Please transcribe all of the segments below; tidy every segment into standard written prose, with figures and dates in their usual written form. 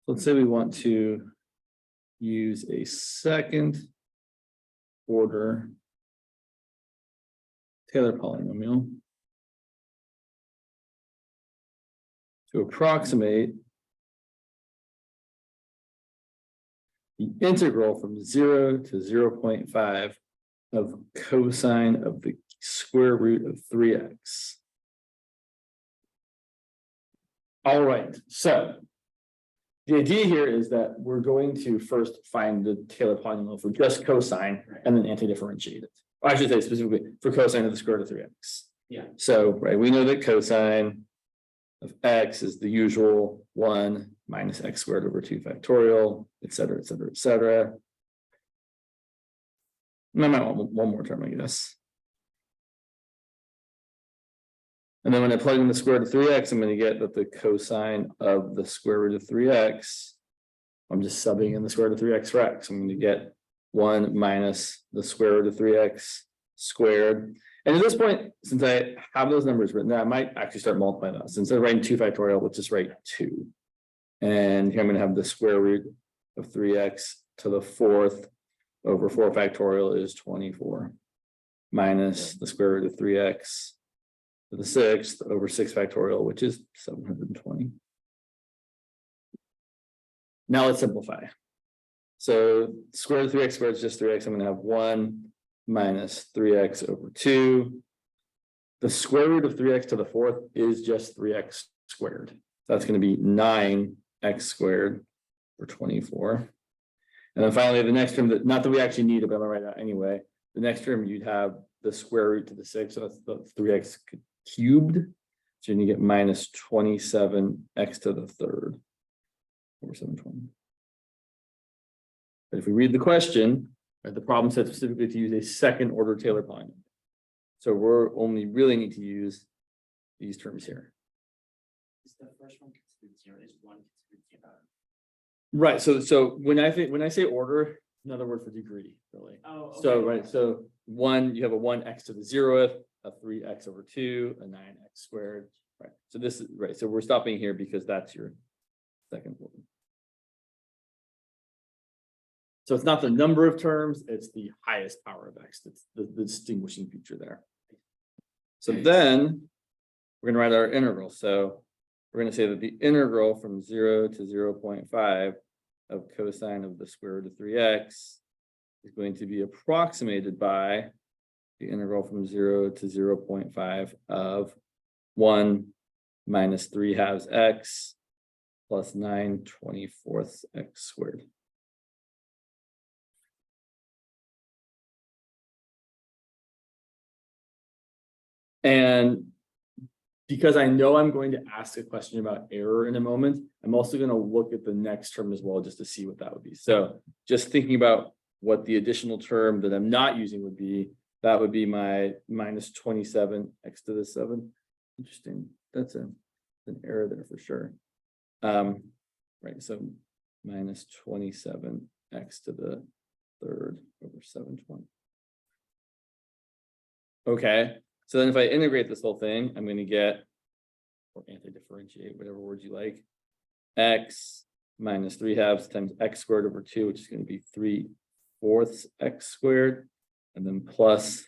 Let's say we want to use a second order Taylor polynomial to approximate the integral from 0 to 0.5 of cosine of the square root of 3x. All right, so the idea here is that we're going to first find the Taylor polynomial for just cosine and then anti-differentiate it. Or I should say specifically for cosine of the square root of 3x. Yeah. So, right, we know that cosine of x is the usual 1 minus x squared over 2 factorial, et cetera, et cetera, et cetera. And I might want one more term, I guess. And then when I plug in the square root of 3x, I'm going to get that the cosine of the square root of 3x, I'm just subbing in the square root of 3x for x. I'm going to get 1 minus the square root of 3x squared. And at this point, since I have those numbers written down, I might actually start multiplying those. Instead of writing 2 factorial, let's just write 2. And here I'm going to have the square root of 3x to the 4th over 4 factorial is 24 minus the square root of 3x to the 6th over 6 factorial, which is 720. Now let's simplify. So square root of 3x squared is just 3x. I'm going to have 1 minus 3x over 2. The square root of 3x to the 4th is just 3x squared. That's going to be 9x squared for 24. And then finally, the next term, that not that we actually need it, but I'm going to write that anyway. The next term, you'd have the square root to the 6th, so that's the 3x cubed. So you get minus 27x to the 3rd over 720. But if we read the question, right, the problem said specifically to use a second order Taylor polynomial. So we're only really need to use these terms here. Is the first one considered 0? Is 1 considered 0? Right. So when I say order, another word for degree, really. Oh, okay. So right. So 1, you have a 1x to the 0th, a 3x over 2, a 9x squared. Right. So this is right. So we're stopping here because that's your second order. So it's not the number of terms, it's the highest power of x. That's the distinguishing feature there. So then we're going to write our integral. So we're going to say that the integral from 0 to 0.5 of cosine of the square root of 3x is going to be approximated by the integral from 0 to 0.5 of 1 minus 3 halves x plus 9/24 x squared. And because I know I'm going to ask a question about error in a moment, I'm also going to look at the next term as well, just to see what that would be. So just thinking about what the additional term that I'm not using would be, that would be my minus 27 x to the 7. Interesting. That's an error there for sure. Right. So minus 27 x to the 3rd over 720. Okay. So then if I integrate this whole thing, I'm going to get, or anti-differentiate, whatever words you like, x minus 3 halves times x squared over 2, which is going to be 3/4 x squared, and then plus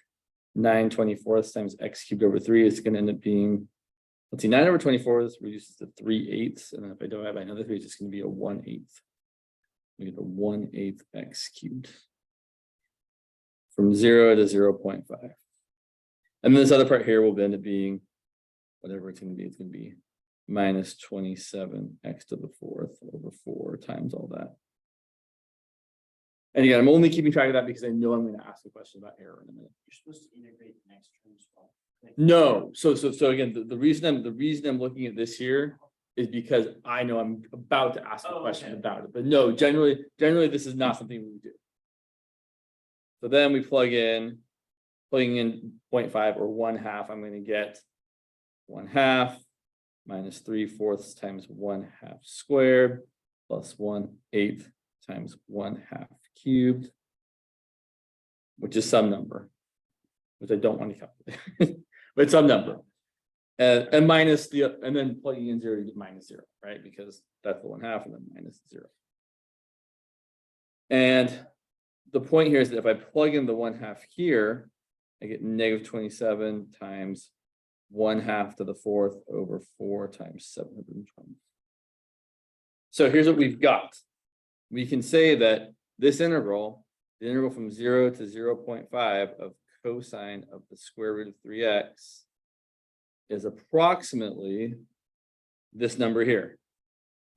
9/24 times x cubed over 3 is going to end up being, let's see, 9 over 24 reduces to 3/8, and then if I don't have another 3, it's just going to be a 1/8. We get a 1/8 x cubed from 0 to 0.5. And then this other part here will end up being whatever it's going to be. It's going to be minus 27 x to the 4th over 4 times all that. And again, I'm only keeping track of that because I know I'm going to ask a question about error in a minute. You're supposed to integrate the next term as well. No. So again, the reason I'm looking at this here is because I know I'm about to ask a question about it. But no, generally this is not something we do. So then we plugging in 0.5 or 1/2, I'm going to get 1/2 minus 3/4 times 1/2 squared plus 1/8 times 1/2 cubed, which is some number, which I don't want to calculate, but it's some number. and minus and then plugging in 0 to get -0, right? Because that's the 1/2 and then -0. And the point here is that if I plug in the 1/2 here, I get -27 times 1/2 to the 4th over 4 times 720. So here's what we've got. We can say that this integral, the integral from 0 to 0.5 of cosine of the square root of 3x, is approximately this number here.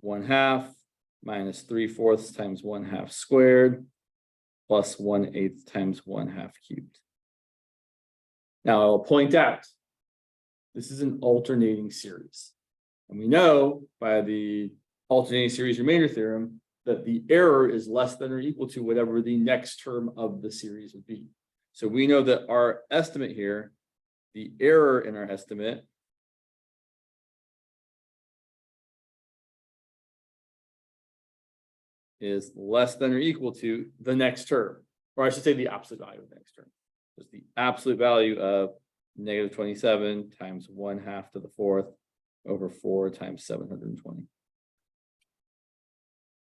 1/2 minus 3/4 times 1/2 squared plus 1/8 times 1/2 cubed. Now I'll point out, this is an alternating series. And we know by the alternating series remainder theorem that the error is less than or equal to whatever the next term of the series would be. So we know that our estimate here, the error in our estimate, is less than or equal to the next term, or I should say the absolute value of the next term. It's the absolute value of -27 times 1/2 to the 4th over 4 times 720.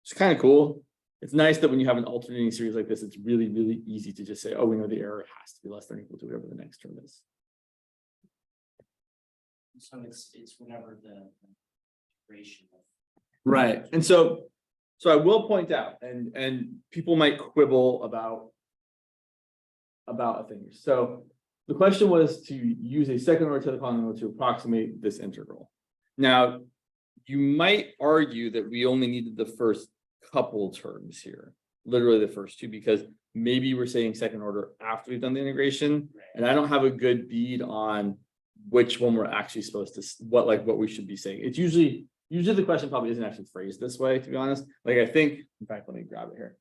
It's kind of cool. It's nice that when you have an alternating series like this, it's really, really easy to just say, oh, we know the error has to be less than or equal to whatever the next term is. So it's whatever the duration of. Right. And so I will point out, and people might quibble about a thing. So the question was to use a second order polynomial to approximate this integral. Now, you might argue that we only needed the first couple terms here, literally the first two, because maybe we're saying second order after we've done the integration, and I don't have a good bead on which one we're actually supposed to, what we should be saying. It's usually the question probably isn't actually phrased this way, to be honest. Like I think, in fact, let me grab it here.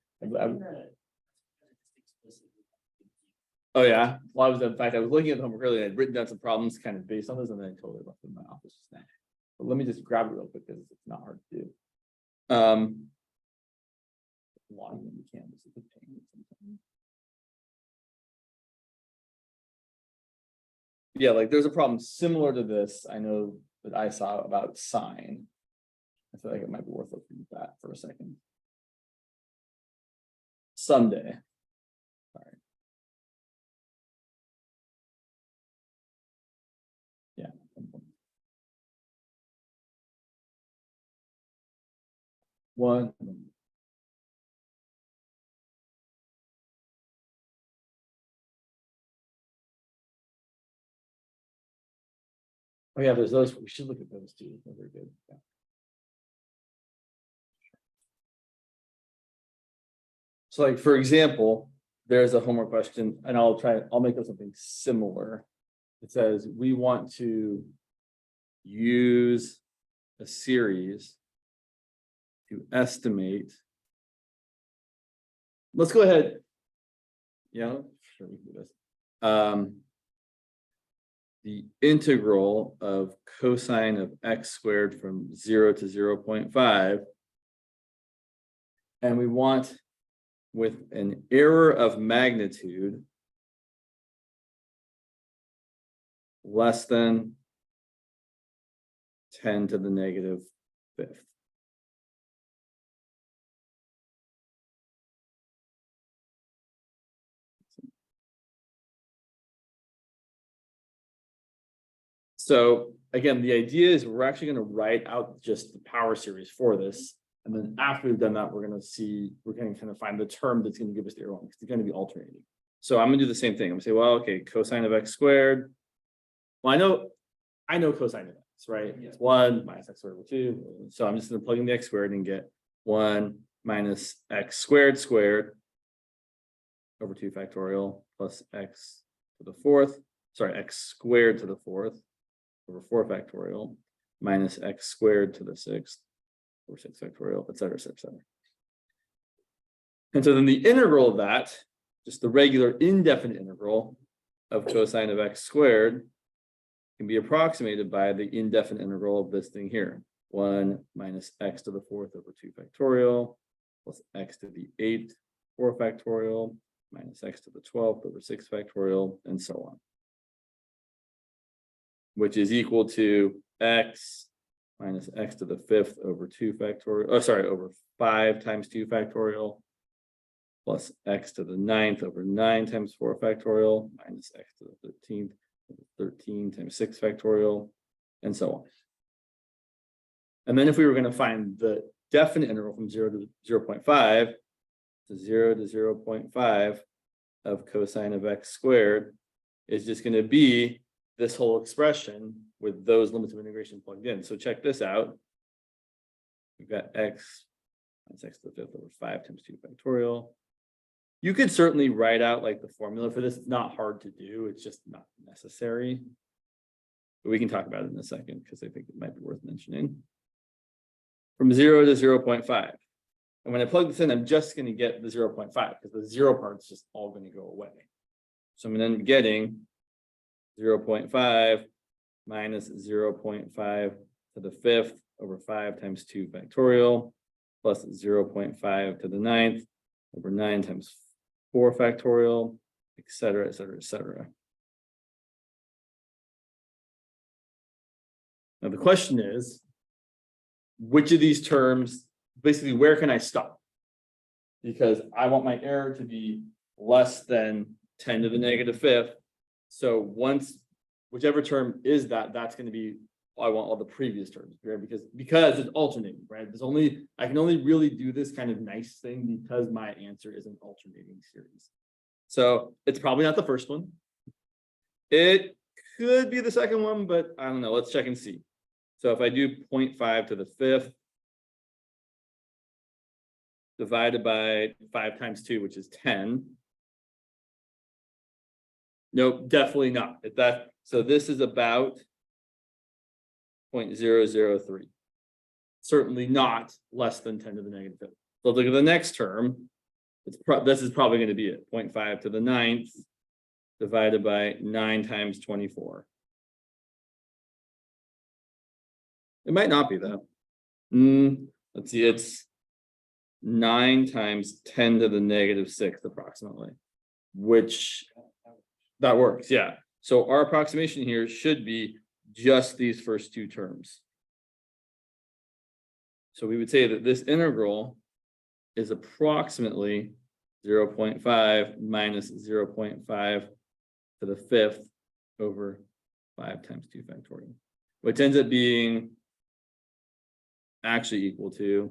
Oh yeah. Well, in fact, I was looking at the homework earlier and I'd written down some problems kind of based on this, and then I totally left it in my office just now. But let me just grab it real quick because it's not hard to do. Logging into Canvas is a pain sometimes. Yeah, like there's a problem similar to this. I know that I saw about sine. I feel like it might be worth looking at that for a second. Someday. Sorry. Yeah. One. Oh yeah, there's those. We should look at those too. They're very good. Yeah. So like, for example, there's a homework question, and I'll make up something similar. It says we want to use a series to estimate. Let's go ahead. Yeah, sure, we can do this. The integral of cosine of x squared from 0 to 0.5. And we want, with an error of magnitude less than 10 to the -5th. So again, the idea is we're actually going to write out just the power series for this. And then after we've done that, we're going to kind of find the term that's going to give us the error one, because it's going to be alternating. So I'm going to do the same thing. I'm going to say, well, okay, cosine of x squared. Well, I know cosine of x, right? Yeah. It's 1 minus x squared over 2. So I'm just going to plug in the x squared and get 1 minus x squared over 2 factorial plus x to the 4th. Sorry, x squared to the 4th over 4 factorial minus x squared to the 6th over 6 factorial, et cetera, et cetera, et cetera. And so then the integral of that, just the regular indefinite integral of cosine of x squared, can be approximated by the indefinite integral of this thing here. 1 minus x to the 4th over 2 factorial plus x to the 8th 4 factorial minus x to the 12th over 6 factorial, and so on. which is equal to x minus x to the 5th over 2 factorial, oh, sorry, over 5 times 2 factorial, plus x to the 9th over 9 times 4 factorial, minus x to the 13th over 13 times 6 factorial, and so on. And then if we were going to find the definite interval from 0 to 0.5, to 0 to 0.5 of cosine of x squared is just going to be this whole expression with those limits of integration plugged in. So check this out. We've got x minus x to the 5th over 5 times 2 factorial. You could certainly write out like the formula for this. It's not hard to do. It's just not necessary. But we can talk about it in a second because I think it might be worth mentioning. From 0 to 0.5. And when I plug this in, I'm just going to get the 0.5 because the 0 part's just all going to go away. So I'm going to end up getting 0.5 minus 0.5 to the 5th over 5 times 2 factorial plus 0.5 to the 9th over 9 times 4 factorial, et cetera, et cetera, et cetera. Now the question is, which of these terms, basically, where can I stop? Because I want my error to be less than 10 to the negative 5th. So once, whichever term is that, that's going to be, I want all the previous terms, right? Because it's alternating, right? I can only really do this kind of nice thing because my answer is an alternating series. So it's probably not the first one. It could be the second one, but I don't know. Let's check and see. So if I do 0.5 to the 5th divided by 5 times 2, which is 10. Nope, definitely not. So this is about 0.003. Certainly not less than 10 to the negative 5th. So look at the next term. This is probably going to be it. 0.5 to the 9th divided by 9 times 24. It might not be though. Let's see, it's 9 times 10 to the negative 6th approximately, which that works, yeah. So our approximation here should be just these first two terms. So we would say that this integral is approximately 0.5 minus 0.5 to the 5th over 5 times 2 factorial, which ends up being actually equal to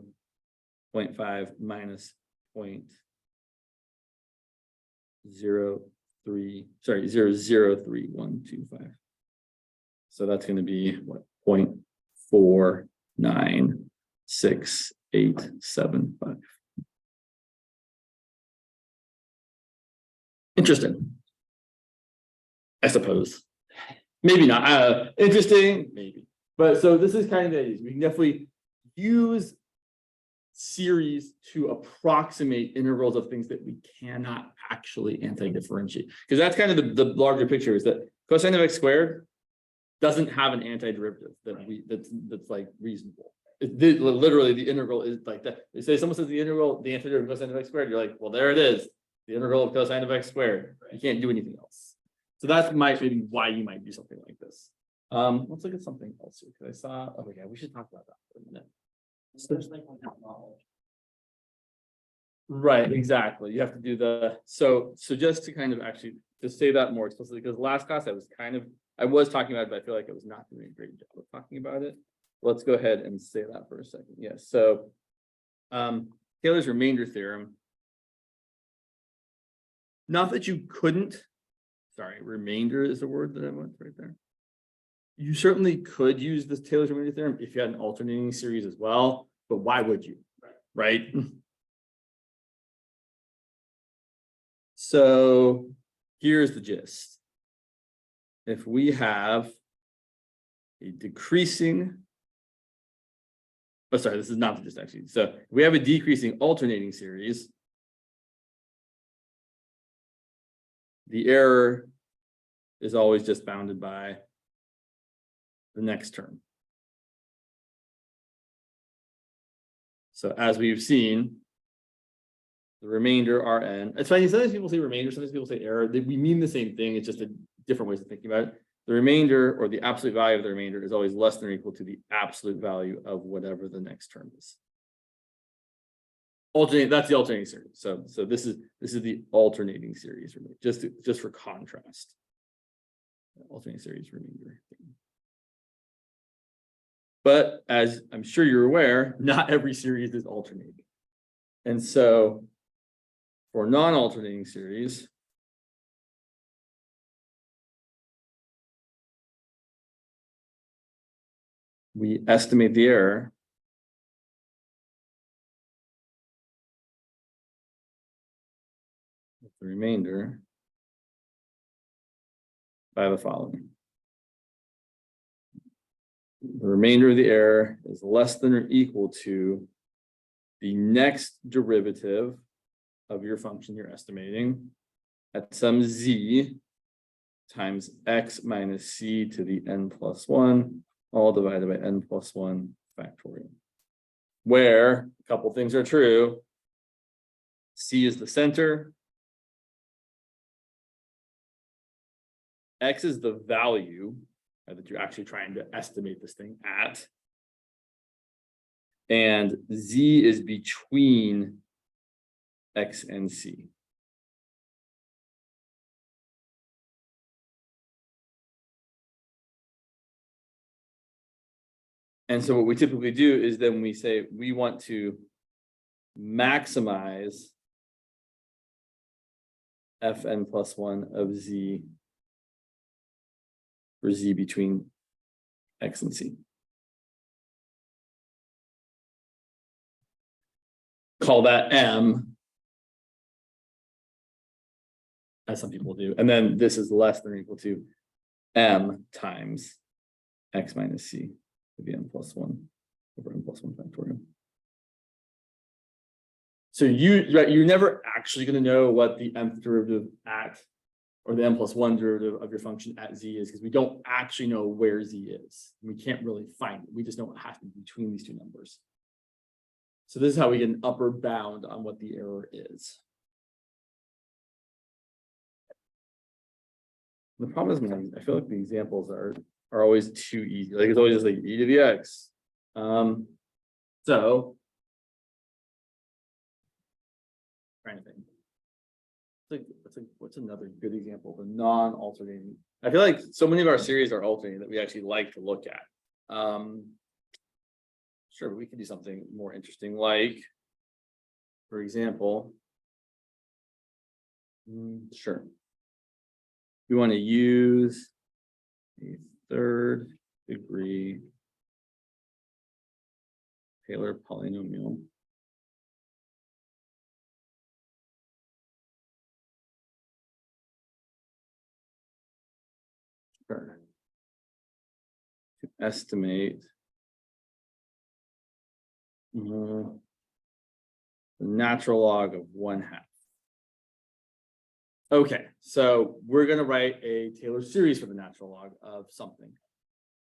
0.5 minus 0.03125. So that's going to be what, 0.496875. Interesting, I suppose. Maybe not. Interesting, maybe. But so this is kind of the idea. We can definitely use series to approximate integrals of things that we cannot actually anti-differentiate. Because that's kind of the larger picture, is that cosine of x squared doesn't have an antiderivative that's like reasonable. Literally the integral is like that. They say someone says the integral, the antiderivative of cosine of x squared, you're like, well, there it is. The integral of cosine of x squared. You can't do anything else. So that's maybe why you might do something like this. Let's look at something else here, because I saw, oh yeah, we should talk about that for a minute. So there's like one knowledge. Right, exactly. You have to do so just to kind of actually to say that more explicitly, because last class I was talking about it, but I feel like I was not doing a great job of talking about it. Let's go ahead and say that for a second. Yes. So Taylor's remainder theorem. Not that you couldn't, remainder is the word that I want right there. You certainly could use this Taylor's remainder theorem if you had an alternating series as well, but why would you? Right? So here's the gist. If we have a decreasing, this is not the gist actually. So if we have a decreasing alternating series, the error is always just bounded by the next term. So as we've seen, the remainder Rn. It's funny, sometimes people say remainder, sometimes people say error. We mean the same thing, it's just a different ways of thinking about it. the remainder or the absolute value of the remainder is always less than or equal to the absolute value of whatever the next term is. Alternate, that's the alternating series. So this is the alternating series, just for contrast. Alternating series remainder. But as I'm sure you're aware, not every series is alternating. And so for non-alternating series, we estimate the error of the remainder by the following. The remainder of the error is less than or equal to the next derivative of your function you're estimating at some z times x minus c to the n plus 1, all divided by n plus 1 factorial. Where a couple things are true. C is the center. X is the value that you're actually trying to estimate this thing at. And z is between x and c. And so what we typically do is then we say we want to maximize fn plus 1 of z for z between x and c. Call that m, as some people do. And then this is less than or equal to m times x minus c to the n plus 1 over n plus 1 factorial. So you're never actually going to know what the nth derivative at, or the n plus 1 derivative of your function at z is, because we don't actually know where z is. We can't really find it. We just know what happens between these two numbers. So this is how we get an upper bound on what the error is. The problem is, man, I feel like the examples are always too easy. Like it's always just like e to the x. So trying to think. What's another good example of a non-alternating? I feel like so many of our series are alternating that we actually like to look at. Sure, we can do something more interesting, like, for example, sure, we want to use a third degree Taylor polynomial to estimate the natural log of 1/2. Okay, so we're going to write a Taylor series for the natural log of something.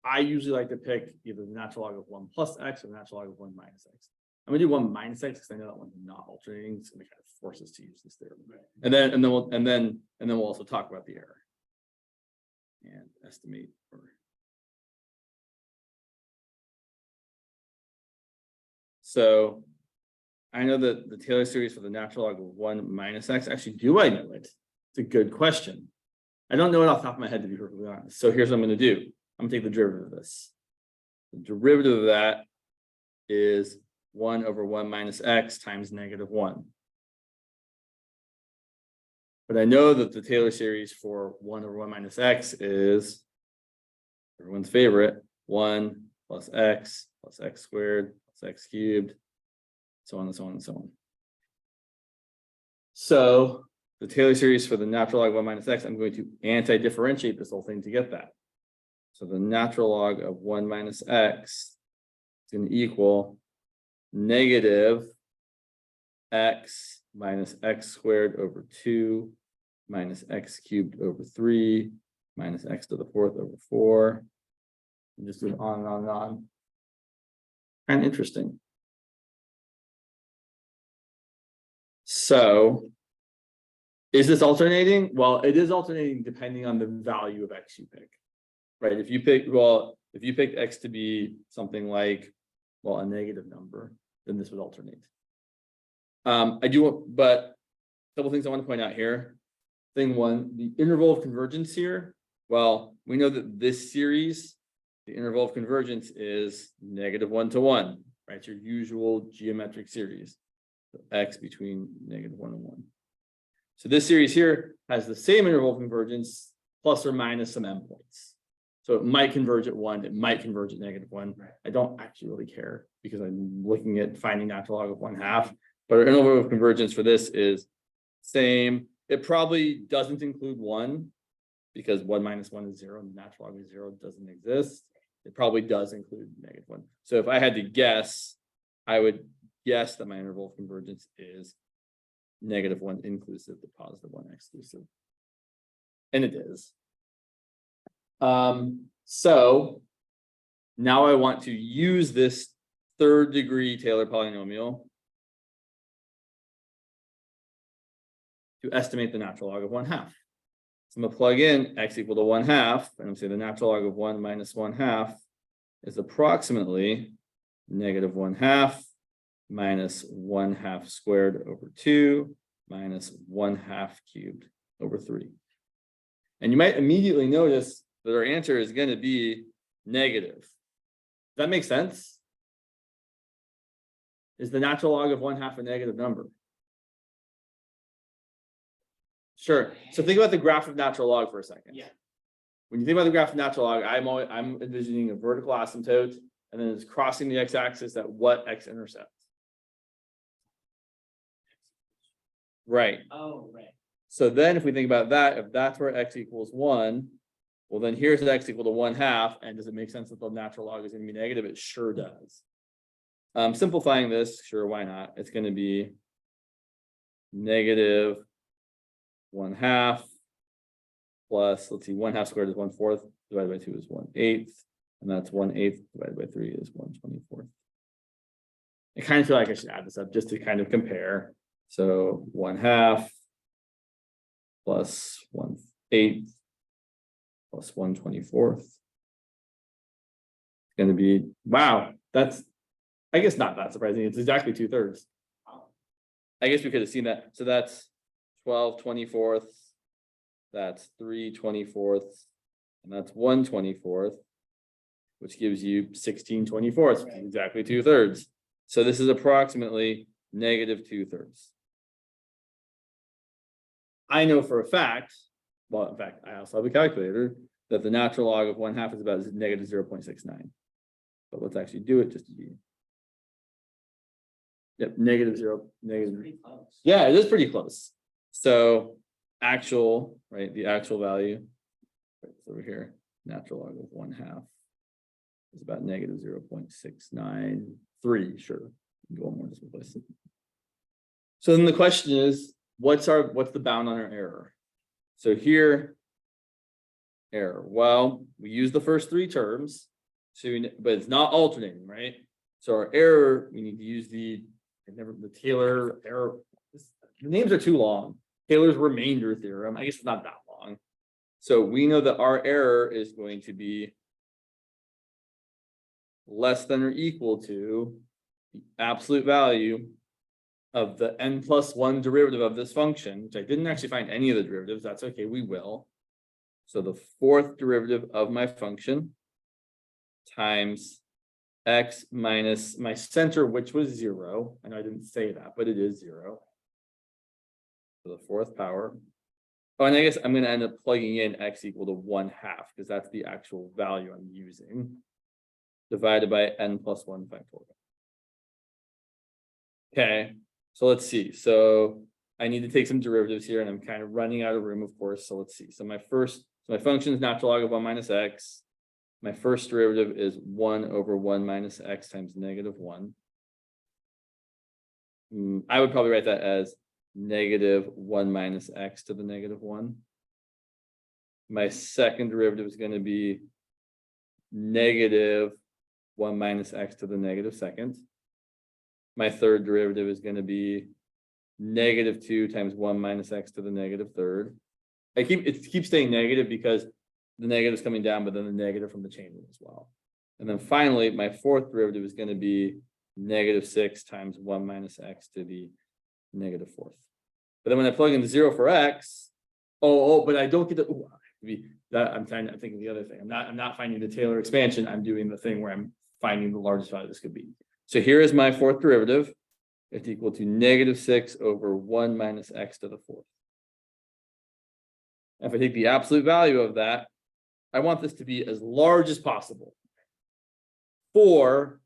I usually like to pick either the natural log of 1 plus x or the natural log of 1 minus x. I'm going to do 1 minus x because I know that one's not alternating. It's going to kind of force us to use this theorem. And then we'll also talk about the error and estimate for. So I know that the Taylor series for the natural log of 1 minus x. Actually, do I know it? It's a good question. I don't know it off the top of my head, to be perfectly honest. So here's what I'm going to do. I'm going to take the derivative of this. The derivative of that is 1 over 1 minus x times -1. But I know that the Taylor series for 1 over 1 minus x is everyone's favorite, 1 plus x squared plus x cubed, so on and so on and so on. So the Taylor series for the natural log of 1 minus x, I'm going to anti-differentiate this whole thing to get that. So the natural log of 1 minus x is going to equal negative x minus x squared over 2 minus x cubed over 3 minus x to the 4th over 4. And just do it on and on and on. Kind of interesting. So is this alternating? Well, it is alternating depending on the value of x you pick. right? If you pick X to be something like, well, a negative number, then this would alternate. But a couple things I want to point out here. Thing one, the interval of convergence here. Well, we know that this series, the interval of convergence is -1 to 1, right? It's your usual geometric series. So X between -1 and 1. So this series here has the same interval of convergence plus or minus some endpoints. So it might converge at 1, it might converge at -1. Right. I don't actually really care because I'm looking at finding natural log of 1/2. But our interval of convergence for this is same. It probably doesn't include 1 because 1 minus 1 is 0 and the natural log of 0 doesn't exist. It probably does include -1. So if I had to guess, I would guess that my interval of convergence is -1 inclusive to +1 exclusive. And it is. So now I want to use this third degree Taylor polynomial to estimate the natural log of 1/2. So I'm gonna plug in X equal to 1/2, and I'm saying the natural log of 1 minus 1/2 is approximately -1/2 minus 1/2 squared over 2 minus 1/2 cubed over 3. And you might immediately notice that our answer is going to be negative. Does that make sense? Is the natural log of 1/2 a negative number? Sure. So think about the graph of natural log for a second. Yeah. When you think about the graph of natural log, I'm envisioning a vertical asymptote, and then it's crossing the x-axis at what x-intercept? Right. Oh, right. So then if we think about that, if that's where x equals 1, well, then here's x equal to 1/2. And does it make sense that the natural log is going to be negative? It sure does. Simplifying this, sure, why not? It's going to be -1/2 plus, let's see, 1/2 squared is 1/4, divided by 2 is 1/8, and that's 1/8 divided by 3 is 1/24. I kind of feel like I should add this up just to kind of compare. So 1/2 plus 1/8 plus 1/24 is going to be, wow, that's, I guess not that surprising. It's exactly 2/3. I guess we could have seen that. So that's 12/24, that's 3/24, and that's 1/24, which gives you 16/24, which is exactly 2/3. So this is approximately -2/3. I know for a fact, well, in fact, I also have a calculator, that the natural log of 1/2 is about -0.69. But let's actually do it just to be. Yep, -0, negative. Pretty close. Yeah, it is pretty close. So actual, right, the actual value right, over here, natural log of 1/2 is about -0.693. Sure, go one more decimal place. So then the question is, what's the bound on our error? So here, error. Well, we use the first 3 terms, but it's not alternating, right? So our error, we need to use the Taylor error. The names are too long. Taylor's remainder theorem. I guess it's not that long. So we know that our error is going to be less than or equal to the absolute value of the n+1 derivative of this function, which I didn't actually find any of the derivatives. That's okay, we will. So the 4th derivative of my function times x minus my center, which was 0. And I didn't say that, but it is 0. So the 4th power. Oh, and I guess I'm going to end up plugging in x equal to 1/2 because that's the actual value I'm using, divided by n+1 factorial. Okay, so let's see. So I need to take some derivatives here, and I'm kind of running out of room, of course. So let's see. So my function is natural log of 1 minus x. My first derivative is 1 over 1 minus x times -1. I would probably write that as -1 minus x to the -1. My second derivative is going to be -1 minus x to the -2nd. My third derivative is going to be -2 times 1 minus x to the -3rd. It keeps staying negative because the negative's coming down, but then the negative from the chain rule as well. And then finally, my fourth derivative is going to be -6 times 1 minus x to the -4th. But then when I plug in the 0 for x, but I don't get to I'm thinking the other thing. I'm not finding the Taylor expansion. I'm doing the thing where I'm finding the largest value this could be. So here is my fourth derivative. It's equal to -6 over 1 minus x to the 4th. If I take the absolute value of that, I want this to be as large as possible. For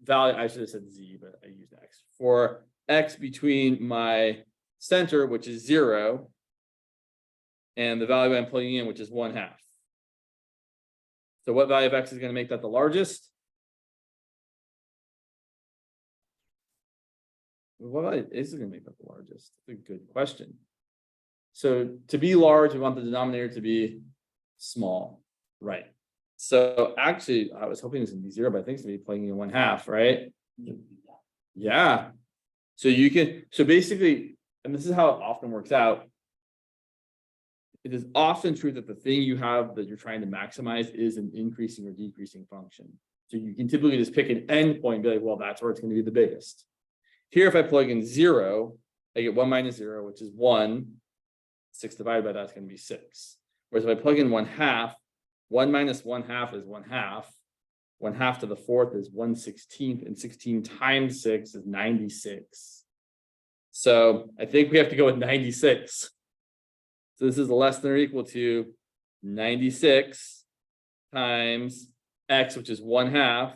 value, I should have said z, but I used x. For x between my center, which is 0, and the value I'm plugging in, which is 1/2. So what value of x is going to make that the largest? What value is going to make that the largest? That's a good question. So to be large, we want the denominator to be small, right? So actually, I was hoping this would be 0, but I think it's going to be plugging in 1/2, right? Yeah. So basically, and this is how it often works out. It is often true that the thing you have that you're trying to maximize is an increasing or decreasing function. So you can typically just pick an endpoint and be like, well, that's where it's going to be the biggest. Here, if I plug in 0, I get 1 minus 0, which is 1. 6 divided by that is going to be 6. Whereas if I plug in 1/2, 1 minus 1/2 is 1/2. 1/2 to the 4th is 1/16, and 16 times 6 is 96. So I think we have to go with 96. So this is less than or equal to 96 times x, which is 1/2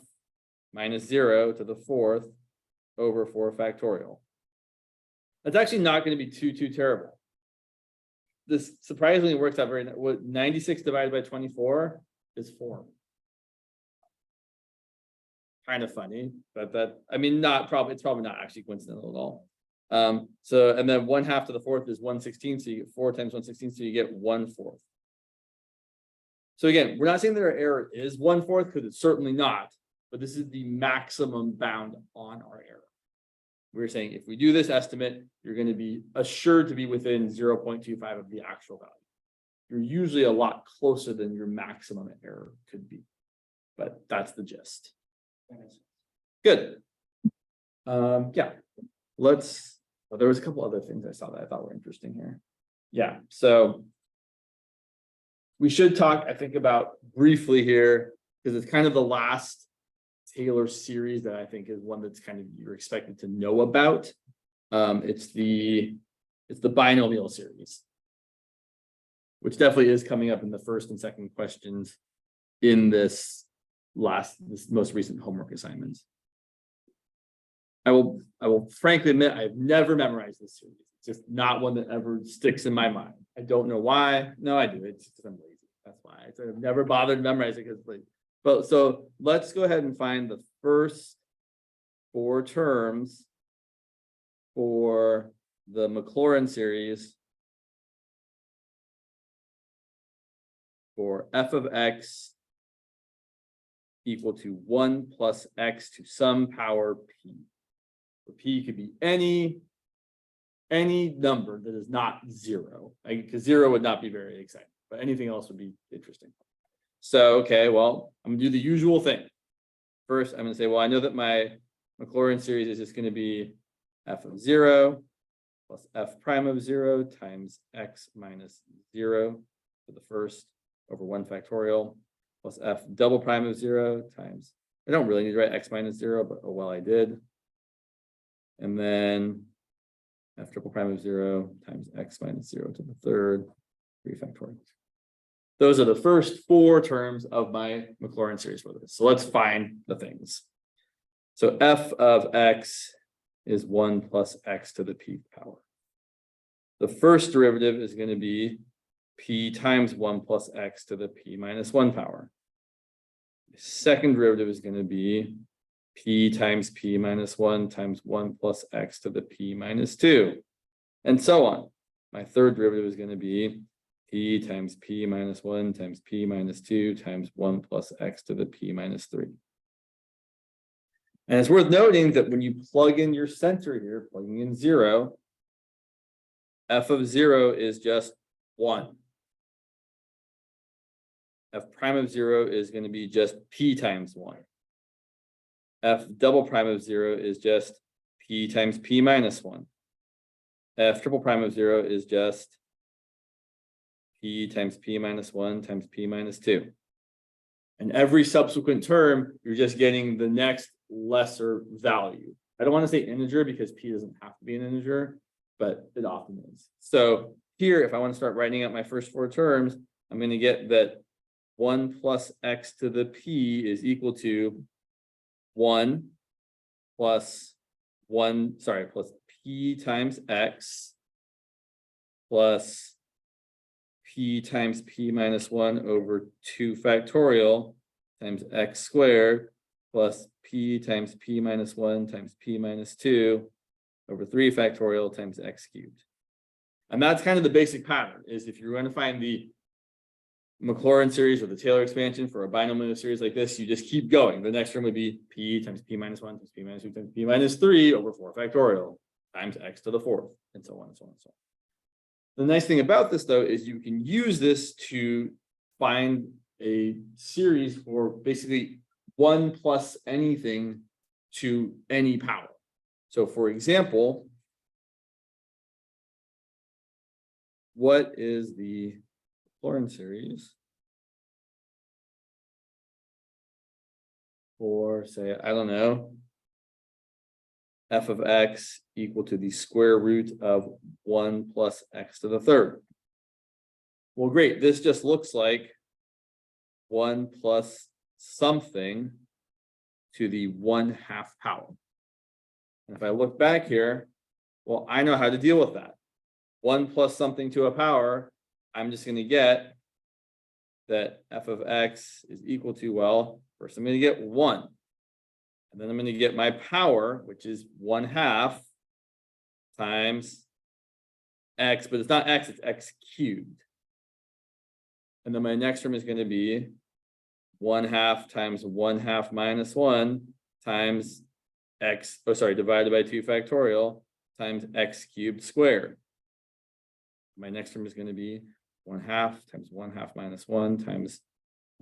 minus 0 to the 4th over 4 factorial. That's actually not going to be too terrible. This surprisingly works out very. What 96 divided by 24 is 4. Kind of funny, but it's probably not actually coincidental at all. So and then 1/2 to the 4th is 1/16, so you get 4 times 1/16, so you get 1/4. So again, we're not saying that our error is 1/4 because it's certainly not, but this is the maximum bound on our error. We're saying if we do this estimate, you're going to be assured to be within 0.25 of the actual value. You're usually a lot closer than your maximum error could be, but that's the gist. Good. Yeah. There was a couple other things I saw that I thought were interesting here. Yeah. So we should talk, I think, about briefly here, because it's kind of the last Taylor series that I think is one that's kind of you're expected to know about. It's the binomial series, which definitely is coming up in the first and second questions in this most recent homework assignments. I will frankly admit I've never memorized this series. It's just not one that ever sticks in my mind. I don't know why. No, I do. It's just I'm lazy. That's why I've never bothered to memorize it but so let's go ahead and find the first 4 terms for the Maclaurin series for f of x equal to 1 plus x to some power p. Where p could be any number that is not 0, because 0 would not be very exciting, but anything else would be interesting. So, okay, well, I'm going to do the usual thing. First, I'm going to say, well, I know that my Maclaurin series is just going to be f of 0 plus f prime of 0 times x minus 0 for the first over 1 factorial plus f double prime of 0 times, I don't really need to write x minus 0, but oh well, I did. And then f triple prime of 0 times x minus 0 to the 3rd, 3 factorial. Those are the first 4 terms of my Maclaurin series for this. So let's find the things. So f of x is 1 plus x to the p power. The first derivative is going to be p times 1 plus x to the p minus 1 power. The second derivative is going to be p times p minus 1 times 1 plus x to the p minus 2, and so on. My third derivative is going to be p times p minus 1 times p minus 2 times 1 plus x to the p minus 3. And it's worth noting that when you plug in your center here, plugging in 0, f of 0 is just 1. F prime of 0 is going to be just P times 1. F double prime of 0 is just P times P minus 1. F triple prime of 0 is just P times P minus 1 times P minus 2. And every subsequent term, you're just getting the next lesser value. I don't want to say integer because P doesn't have to be an integer, but it often is. So here, if I want to start writing out my first 4 terms, I'm going to get that 1 plus x to the P is equal to 1 plus P times x plus P times P minus 1 over 2 factorial times x squared plus P times P minus 1 times P minus 2 over 3 factorial times x cubed. And that's kind of the basic pattern, is if you're going to find the Maclaurin series or the Taylor expansion for a binomial series like this, you just keep going. The next term would be P times P minus 1 times P minus 2 times P minus 3 over 4 factorial times x to the 4th, and so on and so on and so on. The nice thing about this, though, is you can use this to find a series for basically 1 plus anything to any power. So, for example, what is the Maclaurin series for, say, I don't know, f of x equal to the square root of 1 plus x to the 3rd? Well, great. This just looks like 1 plus something to the 1/2 power. And if I look back here, well, I know how to deal with that. 1 plus something to a power, I'm just going to get that f of x is equal to, well, first I'm going to get 1. And then I'm going to get my power, which is 1/2 times x, but it's not x, it's x cubed. And then my next term is going to be 1/2 times 1/2 minus 1 times x, divided by 2 factorial times x cubed squared. My next term is going to be 1/2 times 1/2 minus 1 times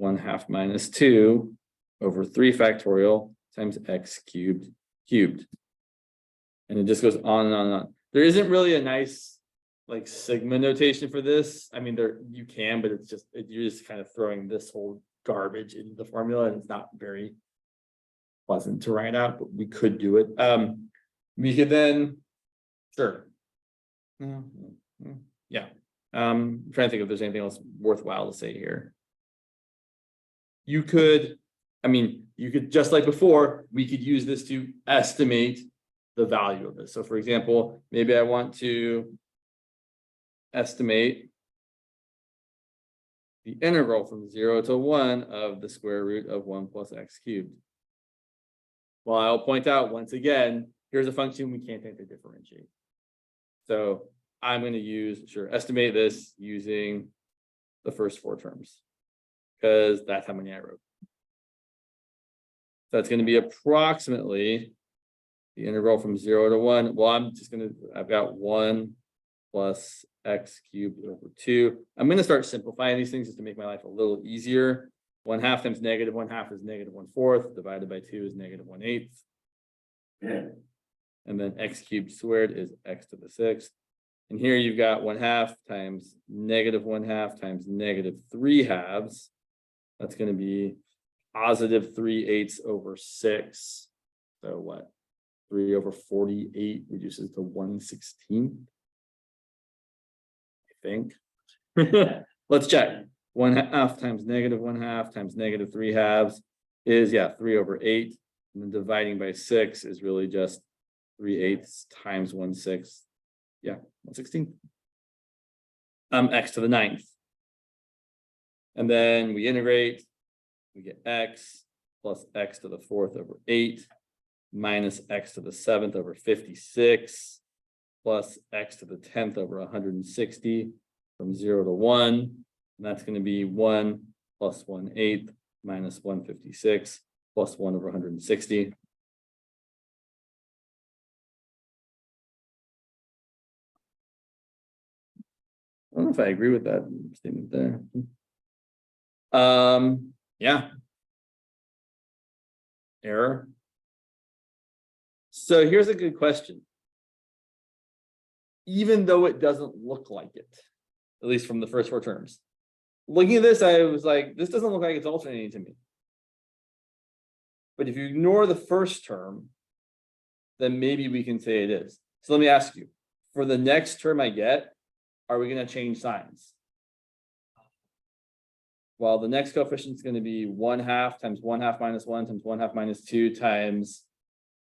1/2 minus 2 over 3 factorial times x cubed. And it just goes on and on and on. There isn't really a nice like sigma notation for this. I mean, you can, but it's just, you're just kind of throwing this whole garbage into the formula, and it's not very pleasant to write out, but we could do it. We could then, sure. Yeah. I'm trying to think if there's anything else worthwhile to say here. You could just like before, we could use this to estimate the value of this. So for example, maybe I want to estimate the integral from 0 to 1 of the square root of 1 plus x cubed. Well, I'll point out once again, here's a function we can't differentiate. So I'm going to estimate this using the first 4 terms, because that's how many I wrote. So it's going to be approximately the integral from 0 to 1. Well, I've got 1 plus x cubed over 2. I'm going to start simplifying these things just to make my life a little easier. 1/2 times negative 1/2 is negative 1/4, divided by 2 is negative 1/8. Yeah. And then x cubed squared is x to the 6th. And here you've got 1/2 times negative 1/2 times negative 3/2. That's going to be positive 3/8 over 6. So what? 3 over 48 reduces to 1/16. I think. Let's check. 1/2 times negative 1/2 times negative 3/2 is 3 over 8. And then dividing by 6 is really just 3/8 times 1/6. 1/16. X to the 9th. And then we integrate, we get x plus x to the 4th over 8 minus x to the 7th over 56 plus x to the 10th over 160 from 0 to 1. And that's going to be 1 plus 1/8 minus 156 plus 1 over 160. I don't know if I agree with that statement there. Yeah. Error. So here's a good question. Even though it doesn't look like it, at least from the first four terms. Looking at this, I was like, this doesn't look like it's alternating to me. But if you ignore the first term, then maybe we can say it is. So let me ask you, for the next term I get, are we going to change signs? Well, the next coefficient is going to be 1/2 times 1/2 minus 1 times 1/2 minus 2 times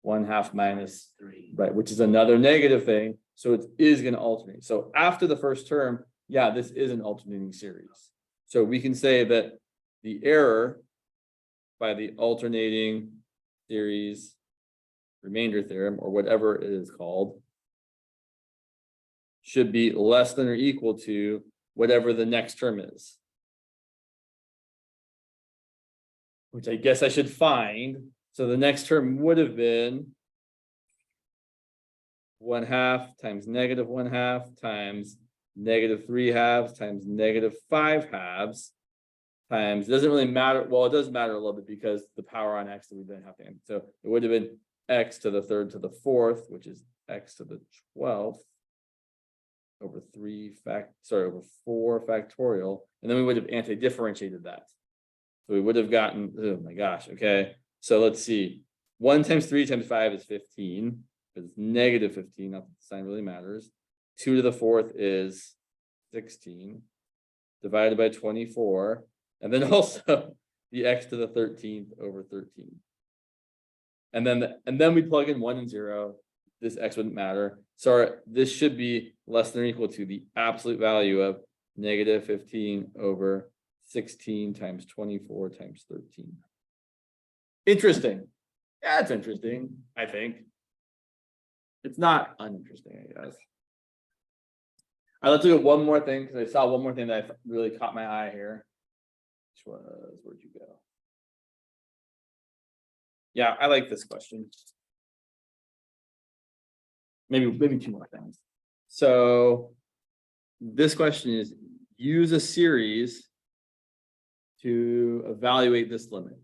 1/2 minus 3. right, which is another negative thing. So it is going to alternate. So after the first term, yeah, this is an alternating series. So we can say that the error by the alternating series remainder theorem, or whatever it is called, should be less than or equal to whatever the next term is. Which I guess I should find. So the next term would have been 1/2 times negative 1/2 times negative 3/2 times negative 5/2 times, it doesn't really matter. Well, it does matter a little bit because the power on x that we then have to end. So it would have been x to the third to the fourth, which is x to the 12th over over 4 factorial. And then we would have anti-differentiated that. So we would have gotten, oh my gosh, okay. So let's see. 1 times 3 times 5 is 15. It's negative 15, not that the sign really matters. 2 to the 4th is 16 divided by 24. And then also the x to the 13th over 13. And then we plug in 1 and 0. This x wouldn't matter. So this should be less than or equal to the absolute value of negative 15 over 16 times 24 times 13. Interesting. Yeah, it's interesting, I think. It's not uninteresting, I guess. All right, let's look at one more thing, because I saw one more thing that really caught my eye here. Which was, where'd you go? Yeah, I like this question. Maybe two more things. So this question is, use a series to evaluate this limit.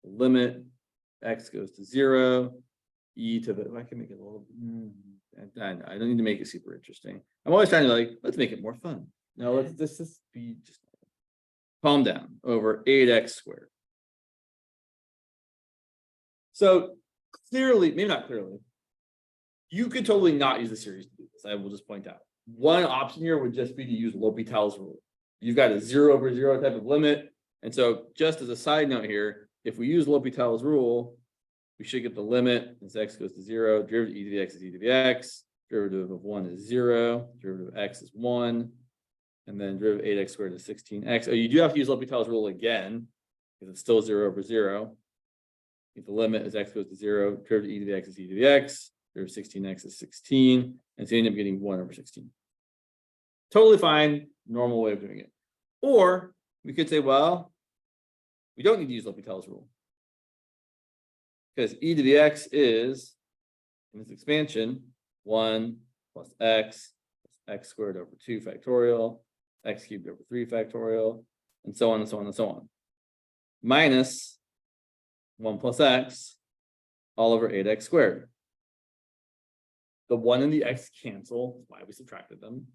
Limit x goes to 0, e to the, I can make it a little, I don't need to make it super interesting. I'm always trying to let's make it more fun. No, let's just be just calm down over 8x squared. So clearly, maybe not clearly, you could totally not use the series to do this. I will just point out. One option here would just be to use L'Hopital's rule. You've got a 0 over 0 type of limit. And so just as a side note here, if we use L'Hopital's rule, we should get the limit as x goes to 0, derivative e to the x is e to the x, derivative of 1 is 0, derivative of x is 1, and then derivative of 8x squared is 16x. Oh, you do have to use L'Hopital's rule again, because it's still 0 over 0. If the limit as x goes to 0, derivative e to the x is e to the x, derivative of 16x is 16, and so you end up getting 1 over 16. Totally fine, normal way of doing it. Or we could say, well, we don't need to use L'Hopital's rule, because e to the x is, in this expansion, 1 plus x squared over 2 factorial, x cubed over 3 factorial, and so on and so on and so on, minus 1 plus x all over 8x squared. The 1 and the x cancel, that's why we subtracted them.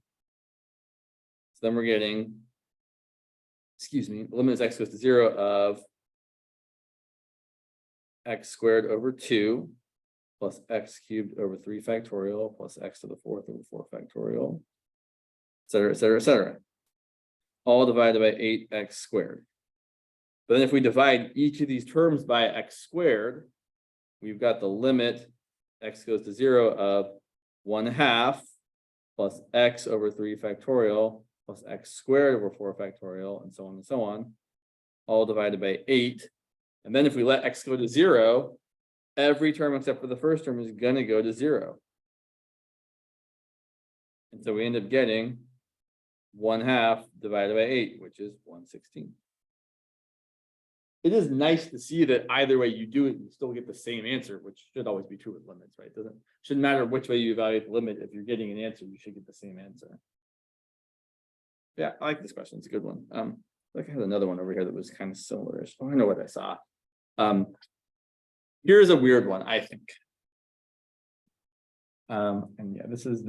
So then we're getting, the limit as x goes to 0 of x squared over 2 plus x cubed over 3 factorial plus x to the 4th over 4 factorial, et cetera, et cetera, et cetera. All divided by 8x squared. But then if we divide each of these terms by x squared, we've got the limit x goes to 0 of 1/2 plus x over 3 factorial plus x squared over 4 factorial, and so on, all divided by 8. And then if we let x go to 0, every term except for the first term is going to go to 0. And so we end up getting 1/2 divided by 8, which is 1/16. It is nice to see that either way you do it, you still get the same answer, which should always be true with limits, right? Shouldn't matter which way you evaluate the limit. If you're getting an answer, you should get the same answer. Yeah, I like this question. It's a good one. Like I had another one over here that was kind of similar. Oh, I know what I saw. Here's a weird one, I think. And yeah, this is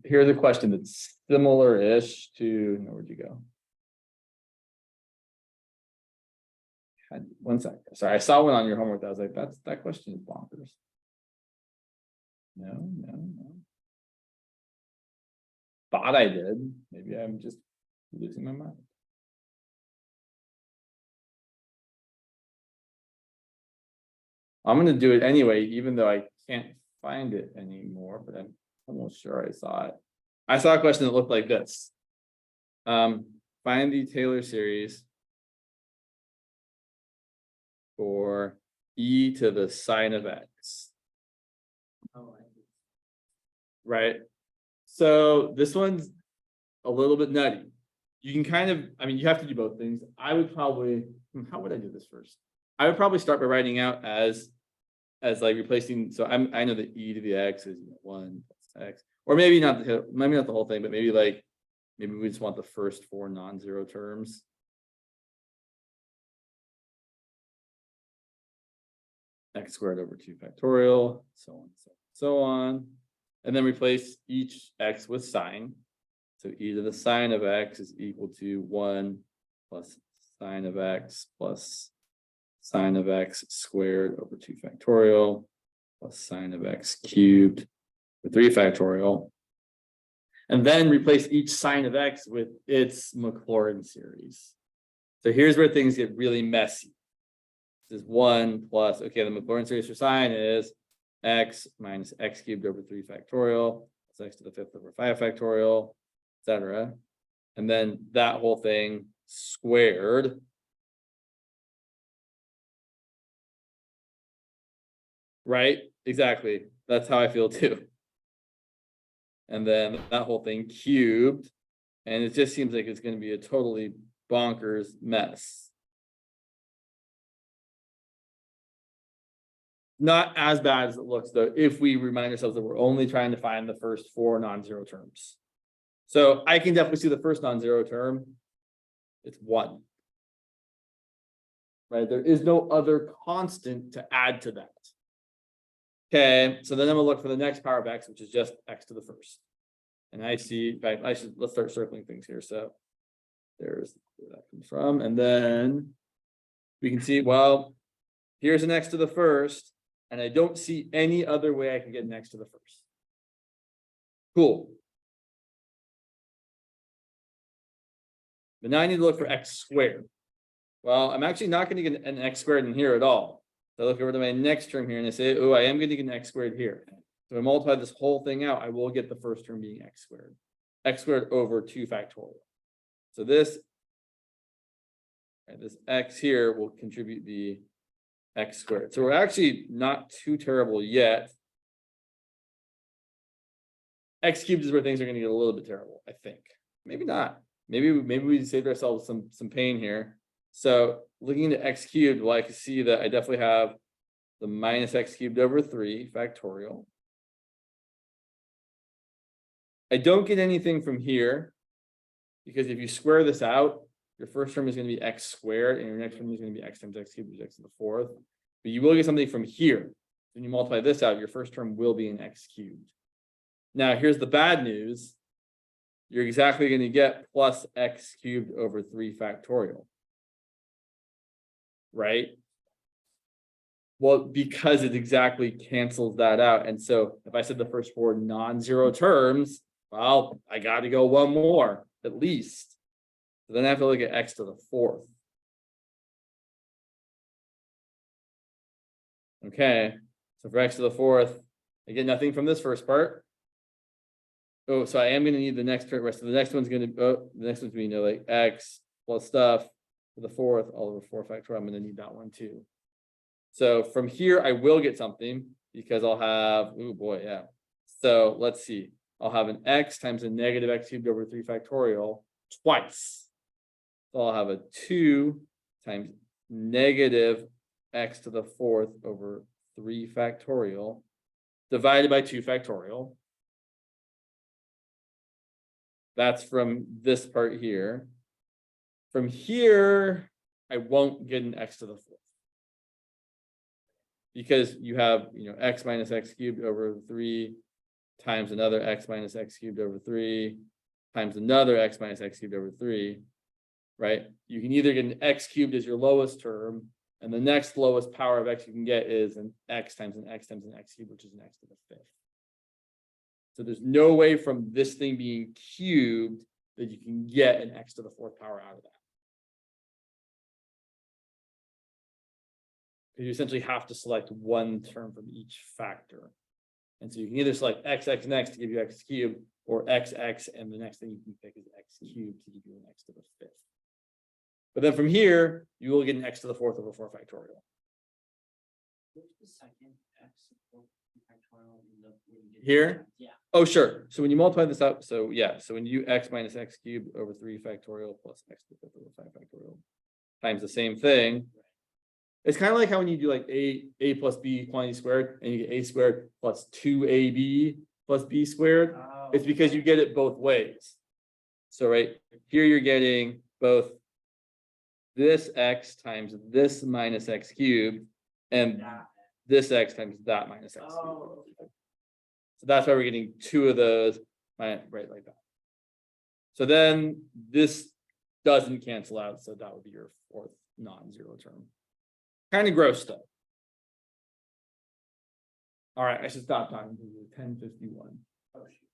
here's a question that's similar-ish to, where'd you go? One sec. Sorry, I saw one on your homework that I was like, that question is bonkers. No. Thought I did. Maybe I'm just losing my mind. I'm gonna do it anyway, even though I can't find it anymore, but I'm almost sure I saw it. I saw a question that looked like this. Find the Taylor series for e to the sine of x. Oh, Right? So this one's a little bit nutty. You can kind of, I mean, you have to do both things. I would probably, how would I do this first? I would probably start by writing out as like replacing, so I know that e to the x is 1 plus x, or maybe not the whole thing, but maybe we just want the first 4 non-zero terms. X squared over 2 factorial, so on, so on. And then replace each x with sine. So e to the sine of x is equal to 1 plus sine of x plus sine of x squared over 2 factorial plus sine of x cubed with 3 factorial. And then replace each sine of x with its Maclaurin series. So here's where things get really messy. This is 1 plus, okay, the Maclaurin series for sine is x minus x cubed over 3 factorial, plus x to the 5th over 5 factorial, etc. And then that whole thing squared. Right? Exactly. That's how I feel too. And then that whole thing cubed. And it just seems like it's going to be a totally bonkers mess. Not as bad as it looks, though, if we remind ourselves that we're only trying to find the first 4 non-zero terms. So I can definitely see the first non-zero term. It's 1. Right? There is no other constant to add to that. Okay, so then I'm gonna look for the next power of x, which is just x to the first. And I see, in fact, let's start circling things here. So there's where that comes from. And then we can see, well, here's an x to the first, and I don't see any other way I can get an x to the first. Cool. But now I need to look for x squared. Well, I'm actually not going to get an x squared in here at all. So I look over to my next term here and I say, oh, I am going to get an x squared here. So if I multiply this whole thing out, I will get the first term being x squared over 2 factorial. So this x here will contribute the x squared. So we're actually not too terrible yet. X cubed is where things are going to get a little bit terrible, I think. Maybe not. Maybe we saved ourselves some pain here. So looking into x cubed, well, I can see that I definitely have the minus x cubed over 3 factorial. I don't get anything from here because if you square this out, your first term is going to be x squared and your next term is going to be x times x cubed, which is x to the 4th. But you will get something from here. When you multiply this out, your first term will be an x cubed. Now, here's the bad news. You're exactly going to get plus x cubed over 3 factorial. Right? Well, because it exactly cancels that out. And so if I said the first 4 non-zero terms, well, I got to go one more at least. So then I have to look at x to the 4th. Okay, so for x to the 4th, I get nothing from this first part. Oh, so I am going to need the next term. So the next one's going to, the next one's going to be, like x plus stuff to the 4th all over 4 factorial. I'm going to need that one too. So from here, I will get something because I'll have, oh boy, yeah. So let's see. I'll have an x times a negative x cubed over 3 factorial twice. So I'll have a 2 times negative x to the 4th over 3 factorial divided by 2 factorial. That's from this part here. From here, I won't get an x to the fourth. Because you have, x minus x cubed over 3 times another x minus x cubed over 3 times another x minus x cubed over 3, right? You can either get an x cubed as your lowest term, and the next lowest power of x you can get is an x times an x times an x cubed, which is an x to the fifth. So there's no way from this thing being cubed that you can get an x to the fourth power out of that. You essentially have to select one term from each factor. And so you can either select x and x to give you x cubed, or x, and the next thing you can pick is x cubed to give you an x to the fifth. But then from here, you will get an x to the fourth over 4 factorial. What's the second x factorial in the when you get Here? Yeah. Oh, sure. So when you multiply this up, so yeah, so when you x minus x cubed over 3 factorial plus x to the fifth over 5 factorial times the same thing. It's kind of like how when you do like a plus b quantity squared, and you get a squared plus 2ab plus b squared. Oh, It's because you get it both ways. So right here, you're getting both this x times this minus x cubed, and this x times that minus x cubed. Oh. So that's why we're getting 2 of those, right like that. So then this doesn't cancel out, so that would be your fourth non-zero term. Kind of gross stuff. All right, I should stop talking to you. 10:51. Oh, shoot.